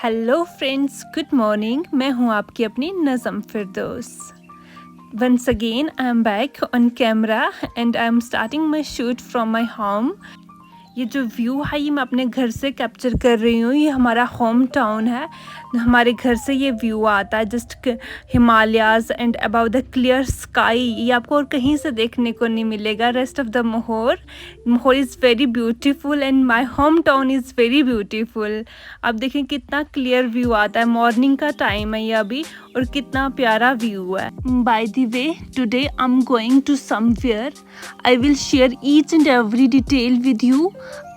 Hello friends, good morning. मैं हूँ आपकी अपनी नज़म फिरदौस। Once again, I am back on camera and I am starting my shoot from my home. ये जो व्यू है ये मैं अपने घर से कैप्चर कर रही हूँ। ये हमारा होम टाउन है। हमारे घर से ये व्यू आता है just Himalayas and about the clear sky. ये आपको और कहीं से देखने को नहीं मिलेगा। रेस्ट ऑफ द मोहर is very beautiful and my home town is very beautiful. आप देखें कितना क्लियर व्यू आता है। मॉर्निंग का टाइम है ये अभी और कितना प्यारा व्यू है। By the way, today I am going to somewhere. I will share each and every detail with you.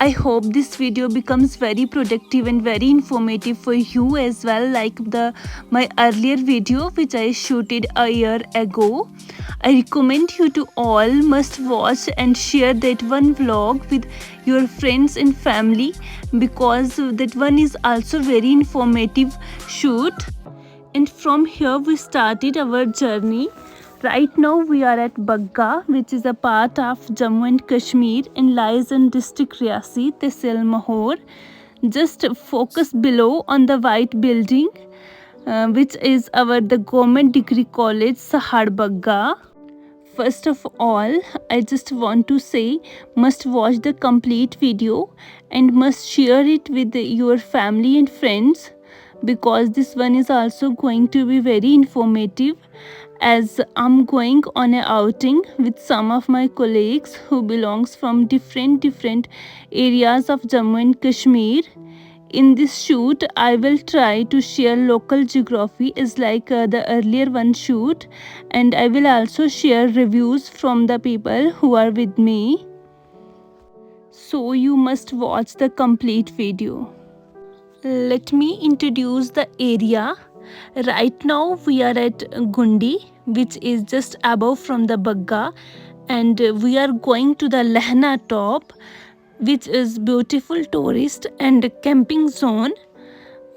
I hope this video becomes very productive and very informative for you as well, like my earlier video which I shooted a year ago. I recommend you to all must watch and share that one vlog with your friends and family because that one is also very informative shoot. And from here we started our journey. Right now we are at Bagga, which is a part of Jammu and Kashmir and lies in district Riyasi, Tehsil Mahor. Just focus below on the white building, which is the government degree college Sahar Bagga. First of all, I just want to say must watch the complete video and must share it with your family and friends because this one is also going to be very informative as I'm going on an outing with some of my colleagues who belongs from different areas of Jammu and Kashmir. In this shoot, I will try to share local geography as like the earlier one shoot, and I will also share reviews from the people who are with me. So you must watch the complete video. Let me introduce the area. Right now we are at Gundi, which is just above from the Bagga, and we are going to the Lehna top, which is beautiful tourist and camping zone.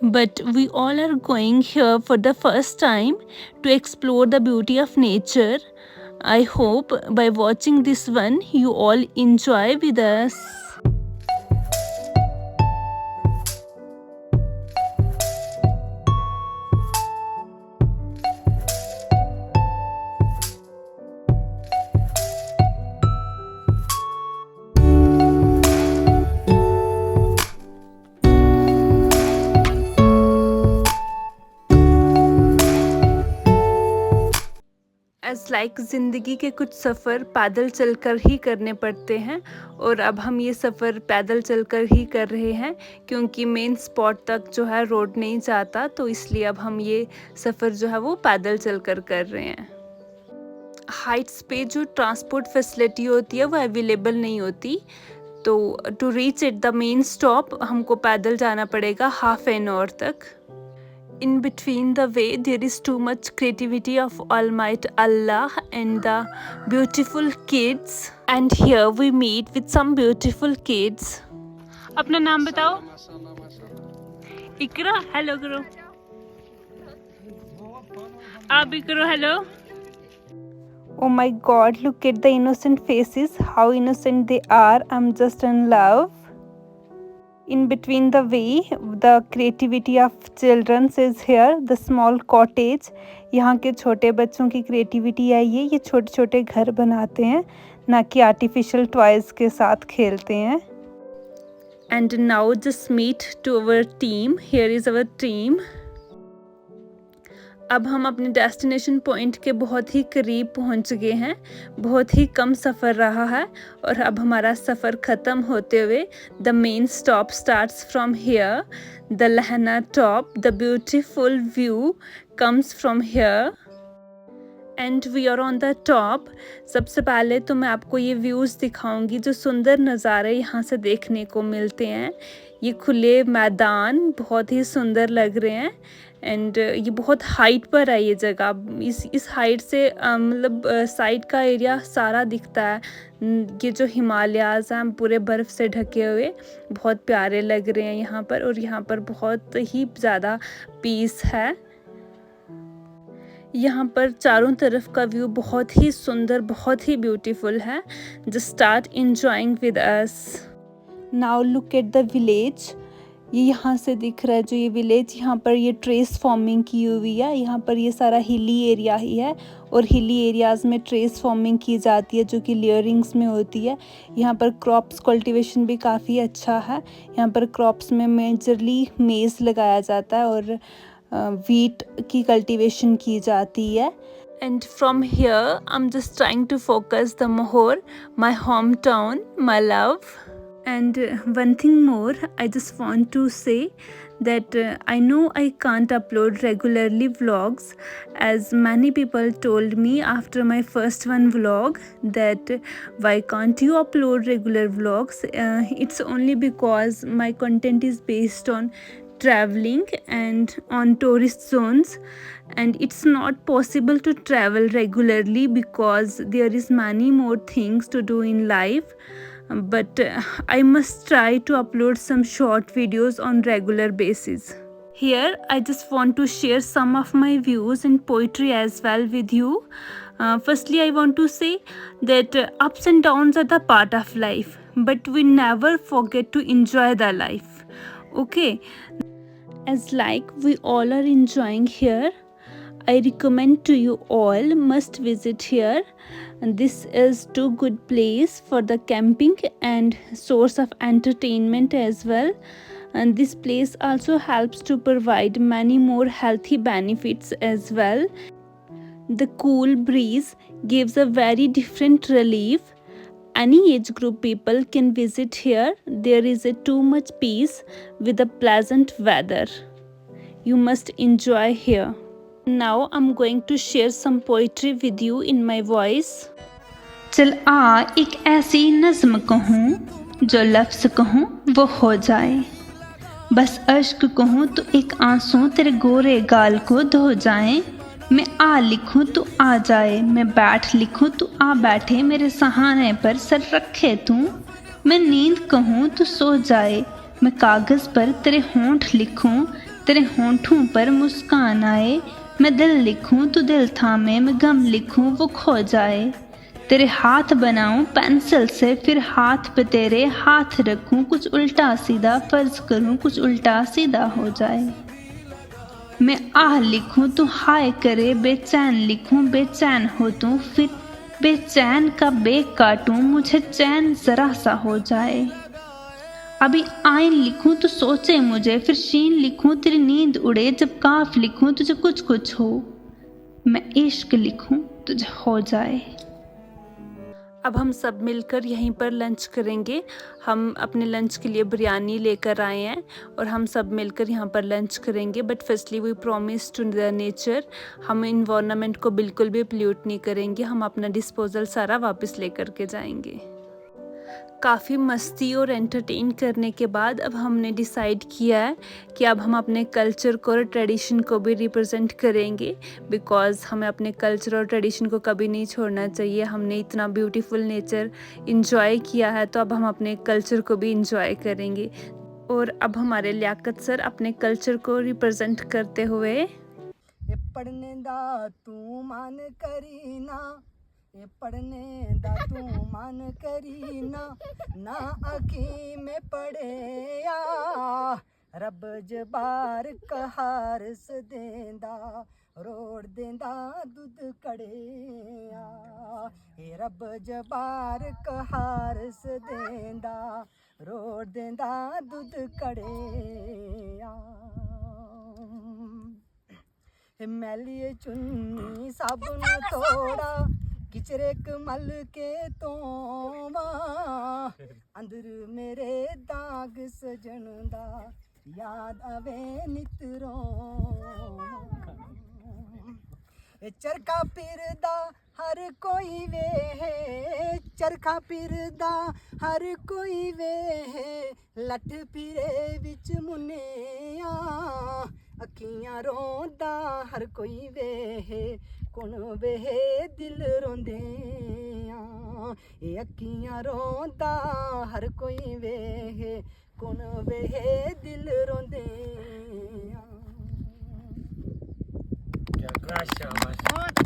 But we all are going here for the first time to explore the beauty of nature. I hope by watching this one you all enjoy with us. As like ज़िंदगी के कुछ सफ़र पैदल चलकर ही करने पड़ते हैं और अब हम ये सफ़र पैदल चलकर ही कर रहे हैं क्योंकि मेन स्पॉट तक जो है रोड नहीं जाता, तो इसलिए अब हम ये सफ़र जो है वो पैदल चलकर कर रहे हैं। हाइट्स पे जो ट्रांसपोर्ट फैसिलिटी होती है वो अवेलेबल नहीं होती, तो to reach at the main stop हमको पैदल जाना पड़ेगा हाफ एन आवर तक। In between the way there is too much creativity of Almighty Allah and the beautiful kids, and here we meet with some beautiful kids. अपना नाम बताओ। इकरा, hello करो। आप भी करो hello. Oh my God, look at the innocent faces, how innocent they are. I'm just in love. In between the way, the creativity of children is here. The small cottage. यहाँ के छोटे बच्चों की creativity आई है। ये छोटे छोटे घर बनाते हैं, ना कि आर्टिफिशियल टॉयज़ के साथ खेलते हैं। And now just meet to our team. Here is our team. अब हम अपने डेस्टिनेशन पॉइंट के बहुत ही करीब पहुंच गए हैं। बहुत ही कम सफ़र रहा है और अब हमारा सफ़र ख़त्म होते हुए the main stop starts from here, the Lahna top. The beautiful view comes from here and we are on the top. सबसे पहले तो मैं आपको ये व्यूज़ दिखाऊंगी जो सुंदर नज़ारे यहाँ से देखने को मिलते हैं। ये खुले मैदान बहुत ही सुंदर लग रहे हैं एंड ये बहुत हाइट पर है ये जगह। इस हाइट से मतलब साइड का एरिया सारा दिखता है। ये जो हिमालयाज़ हैं पूरे बर्फ़ से ढके हुए बहुत प्यारे लग रहे हैं यहाँ पर, और यहाँ पर बहुत ही ज़्यादा पीस है। यहाँ पर चारों तरफ का व्यू बहुत ही सुंदर, बहुत ही ब्यूटीफुल है। Just start enjoying with us. Now look at the village. ये यहाँ से दिख रहा है जो ये विलेज, यहाँ पर ये ट्रेस फार्मिंग की हुई है। यहाँ पर ये सारा हिली एरिया ही है और हिली एरियाज़ में ट्रेस फार्मिंग की जाती है जो कि लेयरिंग्स में होती है। यहाँ पर क्रॉप्स कल्टीवेशन भी काफ़ी अच्छा है। यहाँ पर क्रॉप्स में मेजरली मेज़ लगाया जाता है और वीट की कल्टीवेशन की जाती है। And from here, I'm just trying to focus the Mahor, my hometown, my love. And one thing more, I just want to say that I know I can't upload regularly vlogs, as many people told me after my first one vlog that why can't you upload regular vlogs. It's only because my content is based on traveling and on tourist zones, and it's not possible to travel regularly because there is many more things to do in life. But I must try to upload some short videos on regular basis. Here I just want to share some of my views in poetry as well with you. Firstly, I want to say that ups and downs are the part of life, but we never forget to enjoy the life. Okay, as like we all are enjoying here, I recommend to you all must visit here, and this is too good place for the camping and source of entertainment as well. And this place also helps to provide many more healthy benefits as well. The cool breeze gives a very different relief. Any age group people can visit here. There is a too much peace with a pleasant weather. You must enjoy here. Now I'm going to share some poetry with you in my voice. चल आ एक ऐसी नज़्म कहूँ जो लफ्ज़ कहूँ वो हो जाए, बस अश्क कहूँ तो एक आंसू तेरे गोरे गाल को धो जाए। मैं आ लिखूँ तो आ जाए, मैं बैठ लिखूँ तो आ बैठे, मेरे सहारे पर सर रखे तू। मैं नींद कहूँ तो सो जाए, मैं कागज़ पर तेरे होंठ लिखूँ, तेरे होंठों पर मुस्कान आए। मैं दिल लिखूं तो दिल थामे, मैं गम लिखूं वो खो जाए। तेरे हाथ बनाऊं पेंसिल से, फिर हाथ पे तेरे हाथ रखूं, कुछ उल्टा सीधा फर्ज करूं, कुछ उल्टा सीधा हो जाए। मैं आह लिखूं तो हाय करे, बेचैन लिखूं बेचैन हो तू, फिर बेचैन का बेक काटूं, मुझे चैन जरा सा हो जाए। अभी आइन लिखूं तो सोचे मुझे, फिर शीन लिखूं तेरी नींद उड़े, जब काफ लिखूं तुझे कुछ कुछ हो, मैं इश्क लिखूं तुझे हो जाए। अब हम सब मिलकर यहीं पर लंच करेंगे। हम अपने लंच के लिए बिरयानी लेकर आए हैं और हम सब मिलकर यहाँ पर लंच करेंगे। But firstly we promise to the nature, हम इन्वायरमेंट को बिल्कुल भी पोल्यूट नहीं करेंगे। हम अपना डिस्पोजल सारा वापस लेकर के जाएंगे। काफ़ी मस्ती और एंटरटेन करने के बाद अब हमने डिसाइड किया है कि अब हम अपने कल्चर को और ट्रेडिशन को भी रिप्रेजेंट करेंगे, बिकॉज़ हमें अपने कल्चर और ट्रेडिशन को कभी नहीं छोड़ना चाहिए। हमने इतना ब्यूटीफुल नेचर इंजॉय किया है, तो अब हम अपने कल्चर को भी इंजॉय करेंगे। और अब हमारे लियाकत सर अपने कल्चर को रिप्रेजेंट करते हुए पढ़ने दा तू मन करी ना, ये पढ़ने दा तू मन करी ना आखी में पढ़े आ, रब जबार कहार स देंदा, रोड़ देंदा दूध कड़े आ। ये रब जबार कहार स देंदा, रोड़ देंदा दूध कड़े आ। मैलिए चुन्नी साबुन थोड़ा, किचरे कमल के तोवा, अंदर मेरे दाग सजन दा, याद आवे नितरों। चरखा फिरदा हर कोई वे, चरखा फिरदा हर कोई वे, लठ फिरे विच मुनिया, अखियां रोंदा हर कोई वे, कुण वे दिल रोंदे आ। ये अखियां रोंदा हर कोई वे, कुण वे दिल रोंदे आ। क्या शाबाश, बहुत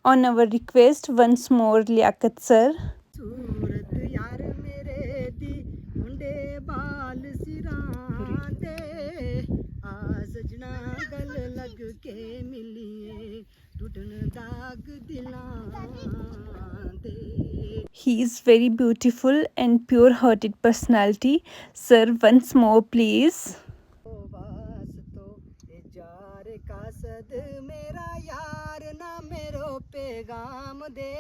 On our request, once more Liaquat sir. जाग दिलां दे He is very beautiful and pure-hearted personality. Sir, once more, please. वास्तो ए जार कासद मेरा यार ना मेरो पैगाम दे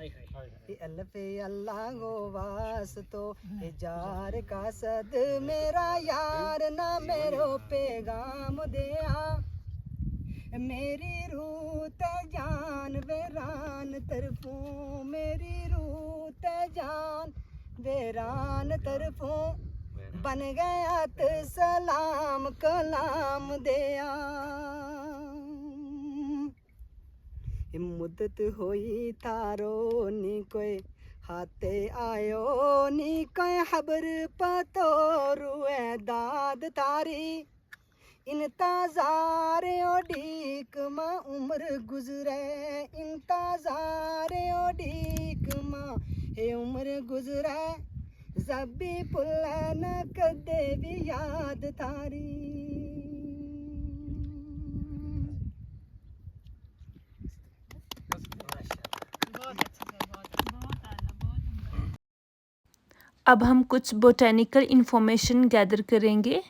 ए अल्फे अल्लाह गो वास्तो ए जार कासद मेरा यार ना मेरो पैगाम दे मेरी रूह ते जान वेरान तरफों मेरी रूह ते जान वेरान तरफों बन गया तो सलाम कलाम दिया मुद्दत होई तारो नी कोई हाथे आयो नी कोई खबर पतो रुए दाद तारी इंतजार ओडीक माँ उम्र गुजरे इंतजार ओडीक माँ हे उम्र गुजरे जबी पुल्ला न कदे भी याद तारी अब हम कुछ बोटेनिकल इंफॉर्मेशन गैदर करेंगे।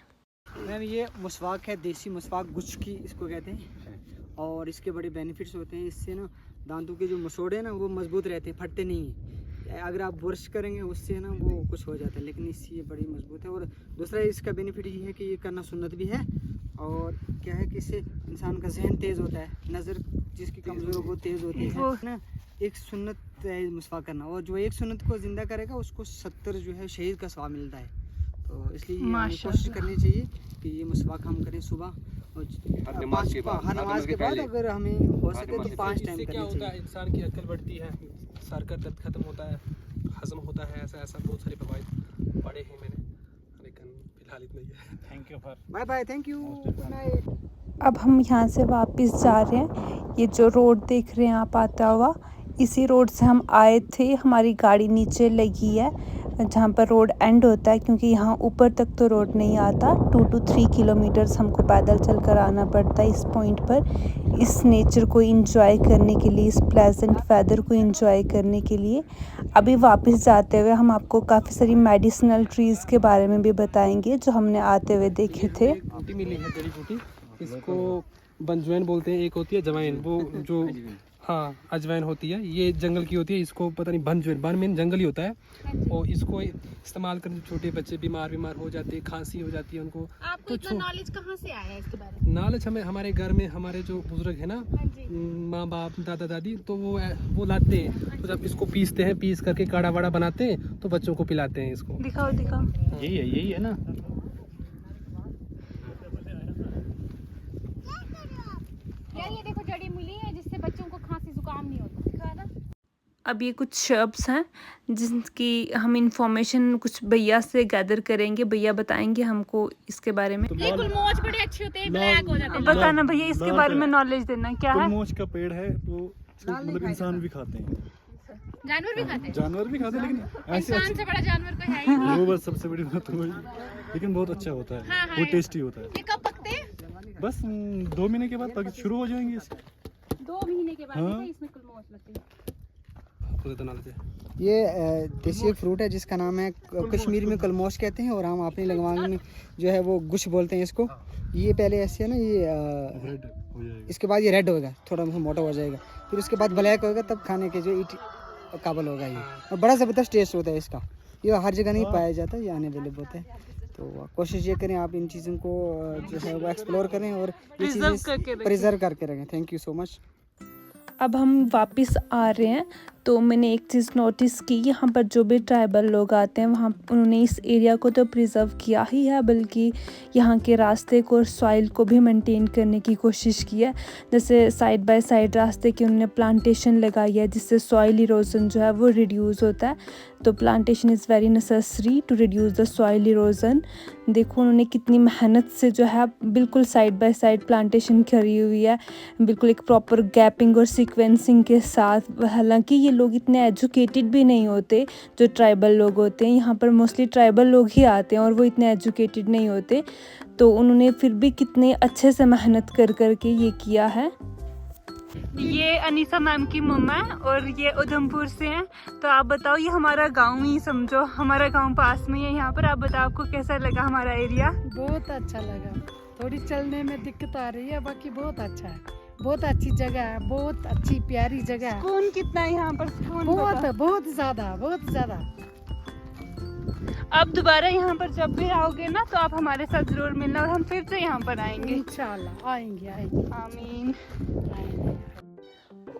मैम ये मुस्वाक है, देसी मुस्वाक गुच्की इसको कहते हैं और इसके बड़े बेनिफिट्स होते हैं। इससे ना दांतों के जो मसोड़े हैं ना वो मजबूत रहते हैं, फटते नहीं हैं। अगर आप ब्रश करेंगे उससे ना वो कुछ हो जाता है, लेकिन इससे ये बड़ी मजबूत है। और दूसरा इसका बेनिफिट ये है कि ये करना सुन्नत भी है और क्या है कि इससे इंसान का जहन तेज़ होता है, नज़र जिसकी कमज़ोर वो तेज़ होती है ना। एक सुन्नत है मुस्वाक करना, और जो एक सुन्नत को ज़िंदा करेगा उसको 70 जो है शहीद का सवाब मिलता है। तो इसलिए हमें कोशिश करनी चाहिए कि ये मुस्वाक हम करें सुबह और हर नमाज के बाद अगर हमें हो सके तो 5 टाइम करनी चाहिए। इंसान की अक्ल बढ़ती है, सर का दर्द खत्म होता है, हजम होता है, ऐसा ऐसा बहुत सारे फवाइद पढ़े हैं मैंने, लेकिन फिलहाल इतना ही है। Thank you for bye bye, thank you, good night. अब हम यहाँ से वापस जा रहे हैं। ये जो रोड देख रहे हैं आप आता हुआ, इसी रोड से हम आए थे। हमारी गाड़ी नीचे लगी है जहाँ पर रोड एंड होता है, क्योंकि यहाँ ऊपर तक तो रोड नहीं आता। 2 to 3 किलोमीटर्स हमको पैदल चल कर आना पड़ता है इस पॉइंट पर, इस नेचर को एंजॉय करने के लिए, इस प्लेजेंट वेदर को एंजॉय करने के लिए। अभी वापस जाते हुए हम आपको काफ़ी सारी मेडिसिनल ट्रीज़ के बारे में भी बताएंगे जो हमने आते हुए देखे थे। बूटी मिली है, जड़ी बूटी, इसको बंजवैन बोलते हैं। एक होती है जवाइन, वो जो हाँ अजवाइन होती है, ये जंगल की होती है। इसको पता नहीं बंजवैन, बन में जंगल ही होता है। और इसको इस्तेमाल करने छोटे बच्चे बीमार हो जाते हैं, खांसी हो जाती है उनको। आपको इतना नॉलेज कहाँ से आया है इसके बारे में? नॉलेज हमें हमारे घर में हमारे जो बुजुर्ग है ना, माँ बाप दादा दादी, तो वो लाते हैं। तो जब इसको पीसते हैं, पीस करके काढ़ा वाड़ा बनाते हैं तो बच्चों को पिलाते हैं इसको। दिखाओ दिखाओ, यही है ना। यार ये देखो जड़ी मिली है जिससे बच्चों को खांसी जुकाम नहीं होता, दिखा ना। अब ये कुछ शर्ब्स हैं जिनकी हम इंफॉर्मेशन कुछ भैया से गैदर करेंगे। भैया बताएंगे हमको इसके बारे में। ये गुलमोच बड़े अच्छे होते हैं, ब्लैक हो जाते हैं। बताना भैया इसके बारे में नॉलेज देना क्या है। गुलमोच का पेड़ है, वो मतलब इंसान भी खाते हैं, जानवर भी खाते हैं। जानवर भी खाते हैं, लेकिन ऐसे इंसान से बड़ा जानवर कोई है ही नहीं। वो बस सबसे बड़ी बात वही, लेकिन बहुत अच्छा होता है। हाँ, हाँ, वो टेस्टी होता है। ये कब पकते हैं? बस 2 महीने के बाद पक शुरू हो जाएंगे इसके। 2 महीने के बाद हाँ। इसमें गुलमोच लगती है। ये देसी फ्रूट है जिसका नाम है, कश्मीर में कलमोश कहते हैं और हम अपनी लगवांग में जो है वो गुछ बोलते हैं इसको। ये पहले ऐसे है ना, ये रेड हो जाएगा, इसके बाद ये रेड होगा, थोड़ा मोटा हो जाएगा, फिर उसके बाद ब्लैक होगा, तब खाने के जो ईट काबल होगा ये। और बड़ा ज़बरदस्त टेस्ट होता है इसका, ये हर जगह नहीं पाया जाता, ये अनअवेलेबल होता है। तो कोशिश ये करें आप इन चीज़ों को जो है वो एक्सप्लोर करें और ये चीज़ें प्रिजर्व करके रखें। Thank you so much. अब हम वापस आ रहे हैं तो मैंने एक चीज़ नोटिस की, यहाँ पर जो भी ट्राइबल लोग आते हैं वहाँ उन्होंने इस एरिया को तो प्रिजर्व किया ही है, बल्कि यहाँ के रास्ते को और सॉइल को भी मेंटेन करने की कोशिश की है। जैसे साइड बाय साइड रास्ते की उन्होंने प्लांटेशन लगाई है जिससे सॉइल इरोजन जो है वो रिड्यूस होता है। तो plantation is very necessary to reduce the soil erosion. देखो उन्होंने कितनी मेहनत से जो है बिल्कुल साइड बाय साइड प्लांटेशन करी हुई है, बिल्कुल एक प्रॉपर गैपिंग और सीक्वेंसिंग के साथ। हालांकि ये लोग इतने एजुकेटेड भी नहीं होते जो ट्राइबल लोग होते हैं, यहाँ पर मोस्टली ट्राइबल लोग ही आते हैं और वो इतने एजुकेटेड नहीं होते। तो उन्होंने फिर भी कितने अच्छे से मेहनत कर कर के ये किया है। ये अनीसा मैम की मम्मा है और ये उधमपुर से हैं। तो आप बताओ, ये हमारा गांव ही समझो, हमारा गांव पास में है यहाँ पर। आप बताओ आपको कैसा लगा हमारा एरिया? बहुत अच्छा लगा। थोड़ी चलने में दिक्कत आ रही है, बाकी बहुत अच्छा है। बहुत अच्छी जगह है, बहुत अच्छी प्यारी जगह है। सुकून कितना है यहाँ पर? सुकून बहुत ज़्यादा। अब दोबारा यहाँ पर जब भी आओगे ना तो आप हमारे साथ जरूर मिलना और हम फिर से यहाँ पर आएंगे। इंशाल्लाह आएंगे। आमीन।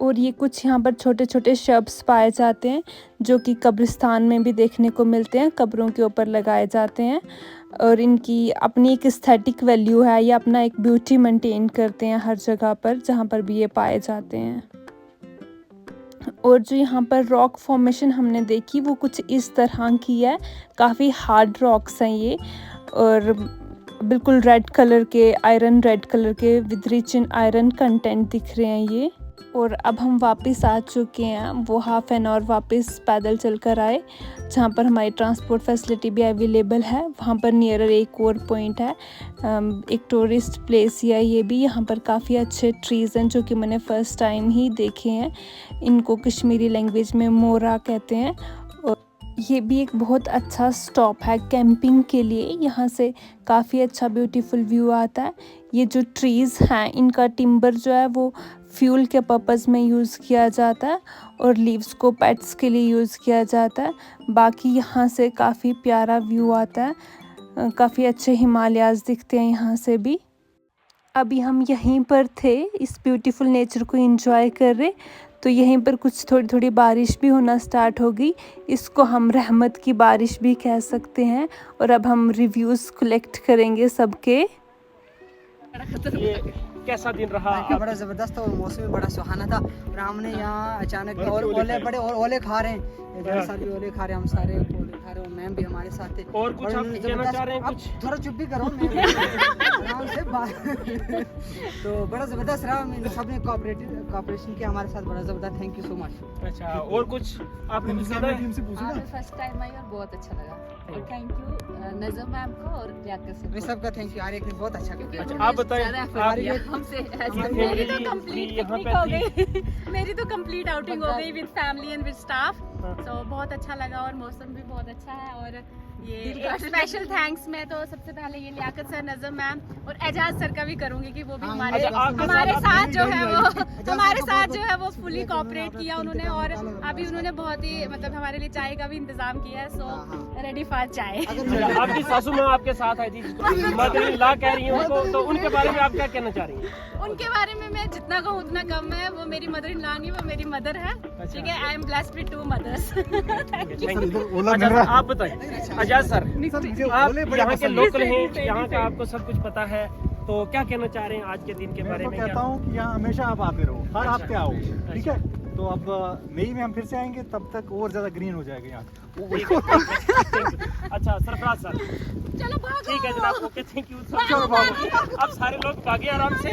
और ये कुछ यहाँ पर छोटे छोटे शब्स पाए जाते हैं जो कि कब्रिस्तान में भी देखने को मिलते हैं, कब्रों के ऊपर लगाए जाते हैं और इनकी अपनी एक एस्थेटिक वैल्यू है, ये अपना एक ब्यूटी मेंटेन करते हैं हर जगह पर जहाँ पर भी ये पाए जाते हैं। और जो यहाँ पर रॉक फॉर्मेशन हमने देखी वो कुछ इस तरह की है, काफ़ी हार्ड रॉक्स हैं ये और बिल्कुल रेड कलर के, आयरन रेड कलर के with rich in iron content दिख रहे हैं ये। और अब हम वापस आ चुके हैं, वो हाफ एन आवर वापस पैदल चल कर आए जहाँ पर हमारी ट्रांसपोर्ट फैसिलिटी भी अवेलेबल है। वहाँ पर नियरर एक और पॉइंट है, एक टूरिस्ट प्लेस ही है ये भी। यहाँ पर काफ़ी अच्छे ट्रीज़ हैं जो कि मैंने फ़र्स्ट टाइम ही देखे हैं। इनको कश्मीरी लैंग्वेज में मोरा कहते हैं। और ये भी एक बहुत अच्छा स्टॉप है कैंपिंग के लिए, यहाँ से काफ़ी अच्छा ब्यूटीफुल व्यू आता है। ये जो ट्रीज़ हैं इनका टिम्बर जो है वो फ्यूल के पर्पज़ में यूज़ किया जाता है और लीव्स को पेट्स के लिए यूज़ किया जाता है। बाकी यहाँ से काफ़ी प्यारा व्यू आता है, काफ़ी अच्छे हिमालयाज़ दिखते हैं यहाँ से भी। अभी हम यहीं पर थे, इस ब्यूटीफुल नेचर को एंजॉय कर रहे, तो यहीं पर कुछ थोड़ी थोड़ी बारिश भी होना स्टार्ट हो गई। इसको हम रहमत की बारिश भी कह सकते हैं। और अब हम रिव्यूज़ कलेक्ट करेंगे सबके। कैसा दिन रहा? बड़ा ज़बरदस्त और मौसम भी बड़ा सुहाना था। और हमने यहाँ अचानक और ओले खा रहे हैं, इधर सारे ओले खा रहे हैं, हम सारे ओले खा रहे हैं। मैम भी हमारे साथ थे। और कुछ आप कहना चाह रहे हैं? कुछ थोड़ा चुप भी करो आराम से तो बड़ा ज़बरदस्त रहा, सबने कोऑपरेशन किया हमारे साथ, बड़ा ज़बरदस्त। Thank you so much. अच्छा, और कुछ आपने टीम से पूछा ना? फर्स्ट टाइम आई और बहुत अच्छा लगा। और थैंक यू नज़म मैम को और लियाकत से। सबका थैंक यू यार, एक ने बहुत अच्छा किया। अच्छा, आप बताएं हमसे मेरी तो कंप्लीट पिकनिक हो गई मेरी तो कंप्लीट आउटिंग हो गई with family and with staff. तो बहुत अच्छा लगा और मौसम भी बहुत अच्छा है। और ये स्पेशल थैंक्स मैं तो सबसे पहले ये लियाकत सर, नज़म मैम और एजाज सर का भी करूंगी कि वो भी हमारे साथ जो है वो फुली कोऑपरेट किया उन्होंने। और अभी उन्होंने बहुत ही मतलब हमारे लिए चाय का भी इंतजाम किया है। सो रेडी फॉर चाय। आपकी सासू माँ आपके साथ आई थी, मदर ला कह रही हैं उनको, तो उनके बारे में आप क्या कहना चाह रही हैं? उनके बारे में मैं जितना कहूँ उतना कम है। वो मेरी मदर इन लॉ नहीं, वो मेरी मदर है। ठीक है, I am blessed with 2 mothers. आप बताएं आजाद सर, आप यहाँ के लोकल हैं, यहाँ का आपको सब कुछ पता है, तो क्या कहना चाह रहे हैं आज के दिन के बारे में? कहता हूँ कि यहाँ हमेशा आप आते रहो, हर हफ्ते आओ, ठीक है? तो अब मई में हम फिर से आएंगे, तब तक और ज्यादा ग्रीन हो जाएगा यहाँ। अच्छा सरफराज सर, चलो भागो। ठीक है जनाब, ओके, थैंक यू। अब सारे लोग भागे आराम से।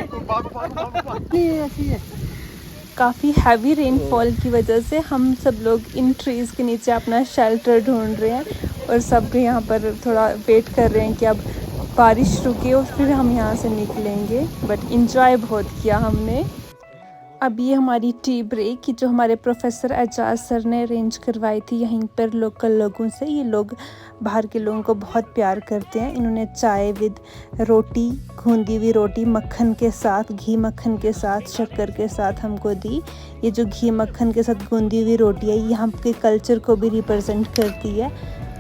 काफ़ी हैवी रेनफॉल की वजह से हम सब लोग इन ट्रीज़ के नीचे अपना शेल्टर ढूंढ रहे हैं और सब यहाँ पर थोड़ा वेट कर रहे हैं कि अब बारिश रुके और फिर हम यहाँ से निकलेंगे। बट इंजॉय बहुत किया हमने। अब ये हमारी टी ब्रेक जो हमारे प्रोफेसर एजाज सर ने अरेंज करवाई थी यहीं पर लोकल लोगों से। ये लोग बाहर के लोगों को बहुत प्यार करते हैं। इन्होंने चाय विद रोटी, गूंदी हुई रोटी मक्खन के साथ, घी मक्खन के साथ, शक्कर के साथ हमको दी। ये जो घी मक्खन के साथ गूंदी हुई रोटी है, ये यहाँ के कल्चर को भी रिप्रेजेंट करती है,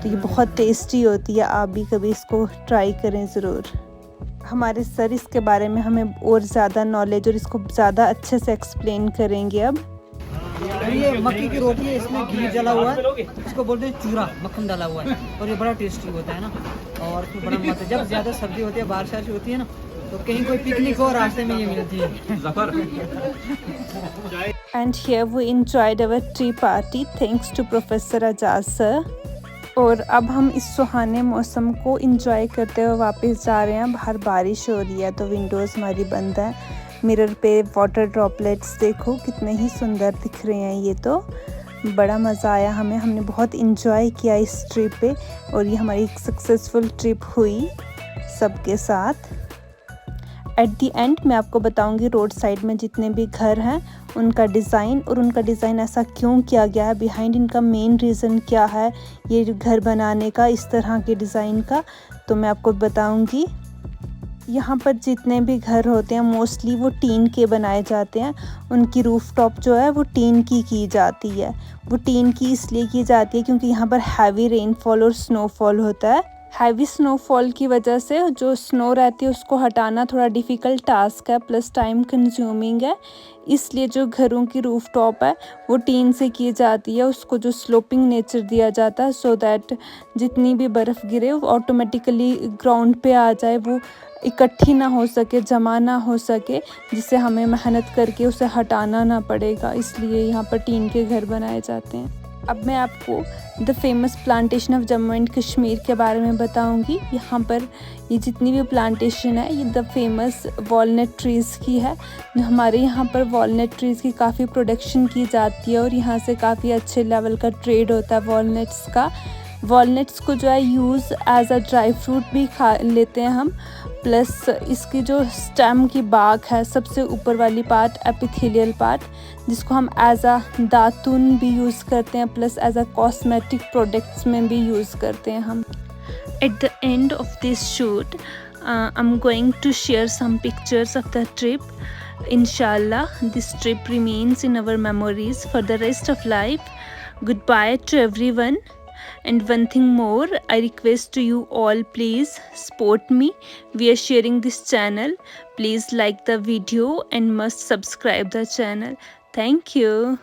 तो ये बहुत टेस्टी होती है। आप भी कभी इसको ट्राई करें ज़रूर। हमारे सर इसके बारे में हमें और ज़्यादा नॉलेज और इसको ज़्यादा अच्छे से एक्सप्लेन करेंगे। अब ये मक्की की रोटी है, इसमें घी जला हुआ है, इसको बोलते हैं चूरा, मक्खन डाला हुआ है और ये बड़ा टेस्टी होता है ना। और इसमें बड़ा मजा, जब ज़्यादा सर्दी होती है, बारिश होती है ना, तो कहीं कोई पिकनिक हो रास्ते में ये मिलती है। And here we enjoyed our tea party thanks to professor Ejaz sir. और अब हम इस सुहाने मौसम को एंजॉय करते हुए वापस जा रहे हैं। बाहर बारिश हो रही है तो विंडोज़ हमारी बंद है। मिरर पे वाटर ड्रॉपलेट्स देखो कितने ही सुंदर दिख रहे हैं। ये तो बड़ा मज़ा आया हमें, हमने बहुत एंजॉय किया इस ट्रिप पे और ये हमारी एक सक्सेसफुल ट्रिप हुई सबके साथ। एट दी एंड मैं आपको बताऊंगी रोड साइड में जितने भी घर हैं उनका डिज़ाइन, और उनका डिज़ाइन ऐसा क्यों किया गया है, बिहाइंड इनका मेन रीज़न क्या है ये घर बनाने का, इस तरह के डिज़ाइन का, तो मैं आपको बताऊंगी। यहाँ पर जितने भी घर होते हैं मोस्टली वो टीन के बनाए जाते हैं। उनकी रूफ टॉप जो है वो टीन की जाती है। वो टीन की इसलिए की जाती है क्योंकि यहाँ पर हैवी रेनफॉल और स्नोफॉल होता है। हैवी स्नोफॉल की वजह से जो स्नो रहती है उसको हटाना थोड़ा डिफ़िकल्ट टास्क है, प्लस टाइम कंज्यूमिंग है। इसलिए जो घरों की रूफ टॉप है वो टीन से की जाती है, उसको जो स्लोपिंग नेचर दिया जाता है सो दैट जितनी भी बर्फ़ गिरे वो ऑटोमेटिकली ग्राउंड पे आ जाए, वो इकट्ठी ना हो सके, जमा ना हो सके, जिससे हमें मेहनत करके उसे हटाना ना पड़ेगा। इसलिए यहाँ पर टीन के घर बनाए जाते हैं। अब मैं आपको the famous plantation of Jammu and Kashmir के बारे में बताऊंगी। यहाँ पर ये जितनी भी प्लांटेशन है ये द फेमस वॉलनट ट्रीज़ की है। हमारे यहाँ पर वॉलनट ट्रीज़ की काफ़ी प्रोडक्शन की जाती है और यहाँ से काफ़ी अच्छे लेवल का ट्रेड होता है वॉलनट्स का। वॉलनट्स को जो है use as a dry fruit भी खा लेते हैं हम, प्लस इसकी जो स्टेम की बाग है सबसे ऊपर वाली पार्ट एपिथेलियल पार्ट, जिसको हम एज अ दातुन भी यूज़ करते हैं, plus as a cosmetic products में भी यूज़ करते हैं हम। At the end of this shoot I am going to share some pictures of the trip. Inshallah, this trip remains in our memories for the rest of life. Goodbye to everyone. And one thing more, I request to you all, please support me. We are sharing this channel. Please like the video and must subscribe the channel. Thank you.